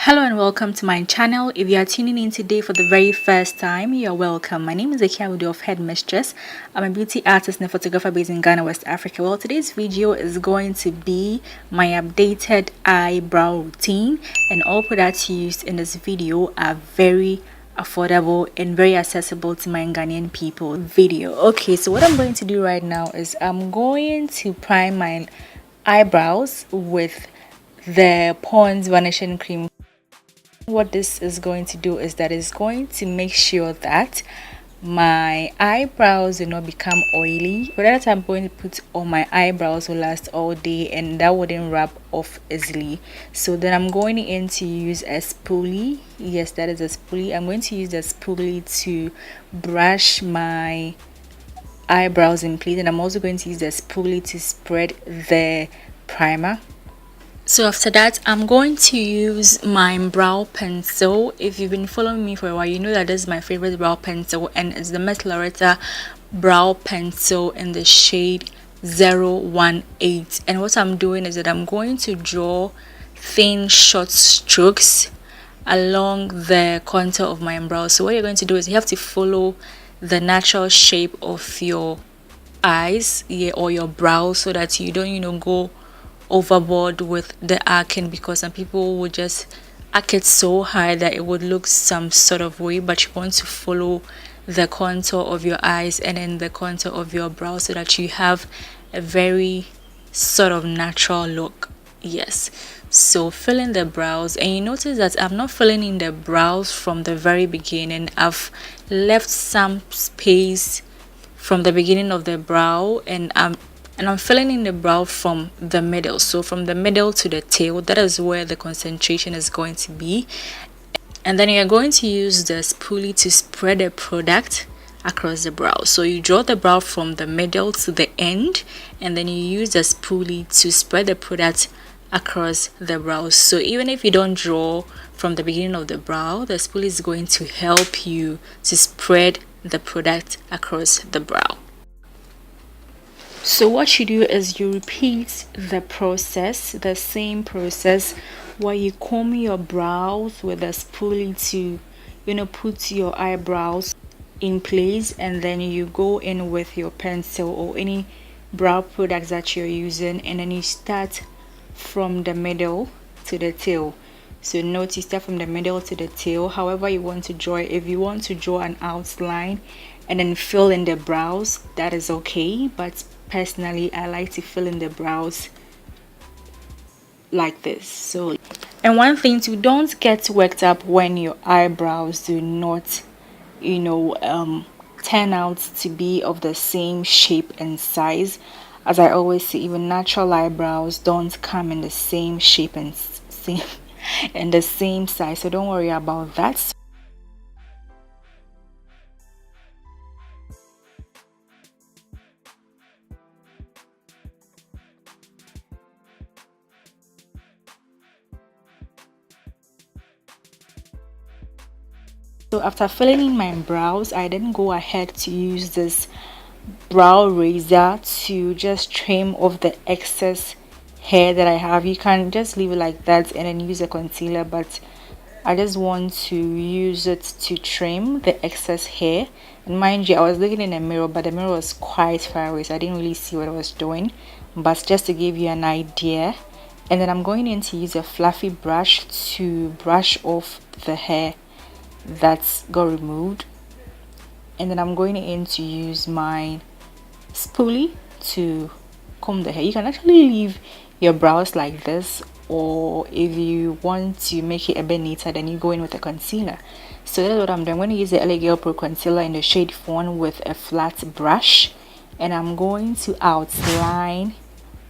Hello and welcome to my channel. If you are tuning in today for the very first time, you're welcome. My name is Akia of Headmistress. I'm a beauty artist and a photographer based in Ghana, West Africa. Well, today's video is going to be my updated eyebrow routine, and all products used in this video are very affordable and very accessible to my Ghanaian people. Okay, so what I'm going to do right now is I'm going to prime my eyebrows with the Pond's vanishing cream. What this is going to do is that it's going to make sure that my eyebrows do not become oily. For that, I'm going to put on my eyebrows will last all day and that wouldn't rub off easily. So then I'm going in to use a spoolie. Yes, that is a spoolie. I'm going to use the spoolie to brush my eyebrows in place, and I'm also going to use the spoolie to spread the primer. So after that, I'm going to use my brow pencil. If you've been following me for a while, you know that this is my favorite brow pencil, and it's the Lauretta brow pencil in the shade 018. And what I'm doing is that I'm going to draw thin short strokes along the contour of my brow. So what you're going to do is you have to follow the natural shape of your eyes, or your brows, so that you don't go overboard with the arcing, because some people would just arc it so high that it would look some sort of way, but you want to follow the contour of your eyes and then the contour of your brows so that you have a very sort of natural look. Yes, so fill in the brows, and you notice that I'm not filling in the brows from the very beginning. I've left some space from the beginning of the brow, and I'm filling in the brow from the middle. So from the middle to the tail, that is where the concentration is going to be. And then you're going to use the spoolie to spread the product across the brow. So you draw the brow from the middle to the end, and then you use the spoolie to spread the product across the brow. So even if you don't draw from the beginning of the brow, the spoolie is going to help you to spread the product across the brow. So what you do is you repeat the same process, where you comb your brows with a spoolie to put your eyebrows in place, and then you go in with your pencil or any brow products that you're using, and then you start from the middle to the tail. So note, you start from the middle to the tail, however you want to draw it. If you want to draw an outline and then fill in the brows, that is okay, but personally I like to fill in the brows like this. So, and one thing too, don't get worked up when your eyebrows do not turn out to be of the same shape and size. As I always say, even natural eyebrows don't come in the same shape and the same size, so don't worry about that. So after filling in my brows, I then go ahead to use this brow razor to just trim off the excess hair that I have. You can just leave it like that and then use a concealer, but I just want to use it to trim the excess hair. And mind you, I was looking in a mirror, but the mirror was quite far away, so I didn't really see what I was doing, but just to give you an idea. And then I'm going in to use a fluffy brush to brush off the hair that's got removed, and then I'm going in to use my spoolie to comb the hair. You can actually leave your brows like this, or if you want to make it a bit neater, then you go in with a concealer. So that's what I'm doing. I'm going to use the LA Girl Pro concealer in the shade Fawn with a flat brush, and I'm going to outline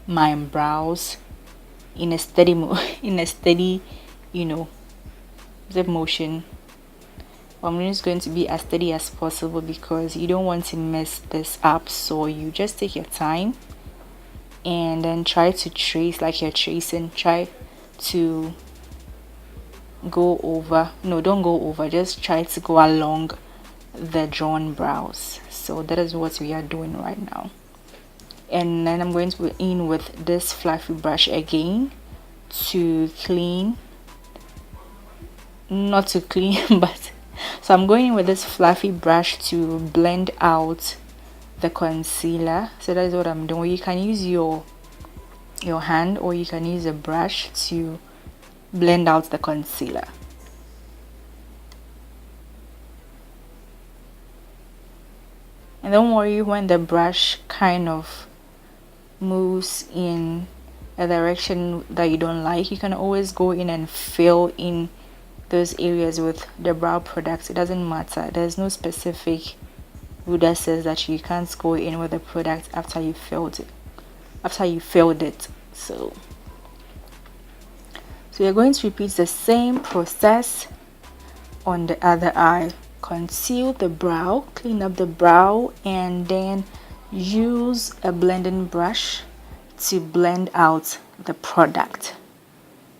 my brows in a steady zip motion. I'm just going to be as steady as possible because you don't want to mess this up. So you just take your time and then try to trace like you're tracing. Try to go over, no, don't go over, just try to go along the drawn brows. So that is what we are doing right now. And then I'm going to go in with this fluffy brush again to clean not to clean but so I'm going in with this fluffy brush to blend out the concealer. So that is what I'm doing. You can use your hand, or you can use a brush to blend out the concealer. And don't worry when the brush kind of moves in a direction that you don't like. You can always go in and fill in those areas with the brow products. It doesn't matter. There's no specific rule that says that you can't go in with the product after you filled it. So you're going to repeat the same process on the other eye. Conceal the brow, clean up the brow, and then use a blending brush to blend out the product.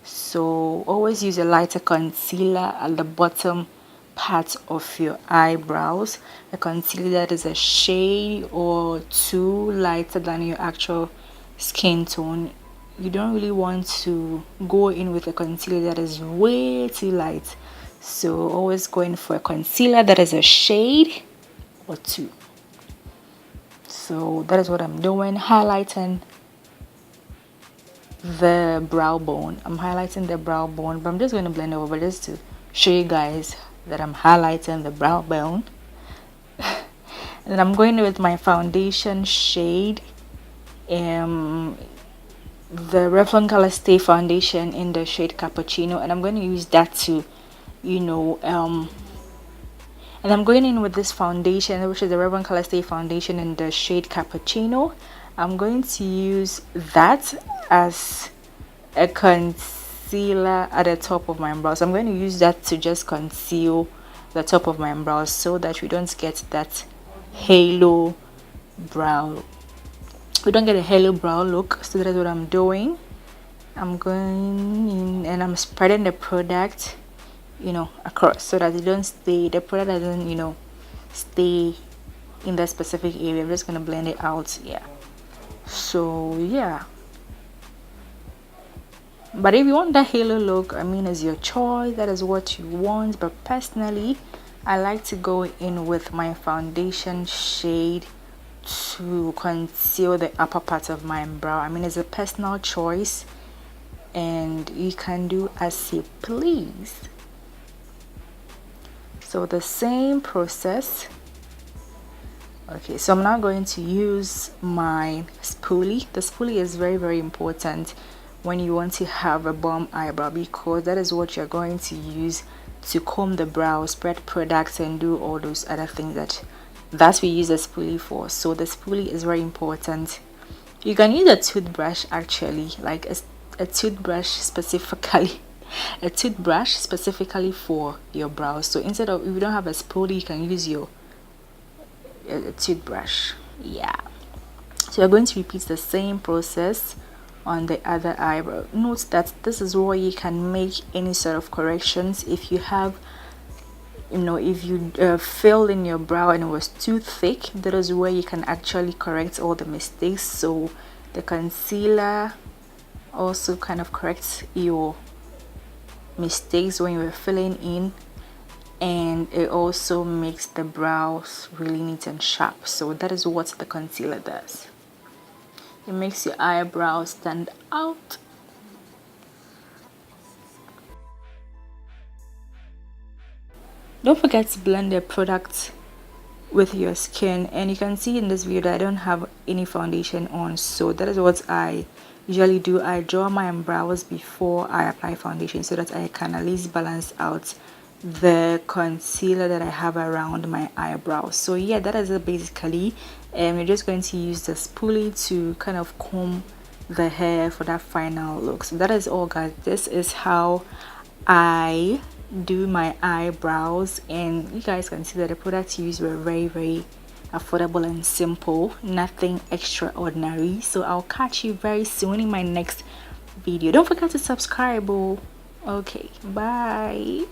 So always use a lighter concealer at the bottom part of your eyebrows, a concealer that is a shade or two lighter than your actual skin tone. You don't really want to go in with a concealer that is way too light, so always go in for a concealer that is a shade or two. So that is what I'm doing, highlighting the brow bone. I'm highlighting the brow bone, but I'm just going to blend over just to show you guys that I'm highlighting the brow bone. And I'm going with my foundation shade, the Revlon Colorstay foundation in the shade Cappuccino, and I'm going to use that to, and I'm going in with this foundation, which is the Revlon Colorstay foundation in the shade Cappuccino. I'm going to use that as a concealer at the top of my brows. I'm going to use that to just conceal the top of my brows so that we don't get that halo brow. We don't get a halo brow look. So that's what I'm doing. I'm going in and I'm spreading the product, across so that it don't stay. The product doesn't, stay in that specific area. I'm just gonna blend it out. Yeah. So yeah. But if you want that halo look, it's your choice. That is what you want. But personally, I like to go in with my foundation shade to conceal the upper part of my brow. It's a personal choice, and you can do as you please. So the same process. Okay, so I'm now going to use my spoolie. The spoolie is very, very important when you want to have a bomb eyebrow, because that is what you're going to use to comb the brow, spread products, and do all those other things that we use a spoolie for. So the spoolie is very important. You can use a toothbrush, actually, like a toothbrush specifically for your brows. So instead of, if you don't have a spoolie, you can use your a toothbrush. Yeah. So you're going to repeat the same process on the other eyebrow. Note that this is where you can make any sort of corrections. If you have, if you filled in your brow and it was too thick, that is where you can actually correct all the mistakes. So the concealer also kind of corrects your mistakes when you were filling in, and it also makes the brows really neat and sharp. So that is what the concealer does. It makes your eyebrows stand out. Don't forget to blend the product with your skin, and you can see in this video that I don't have any foundation on, so that is what I usually do. I draw my brows before I apply foundation so that I can at least balance out the concealer that I have around my eyebrows. So yeah, that is it basically. We're just going to use the spoolie to kind of comb the hair for that final look. So that is all, guys. This is how I do my eyebrows, and you guys can see that the products used were very, very affordable and simple, nothing extraordinary. So I'll catch you very soon in my next video. Don't forget to subscribe. Okay, bye.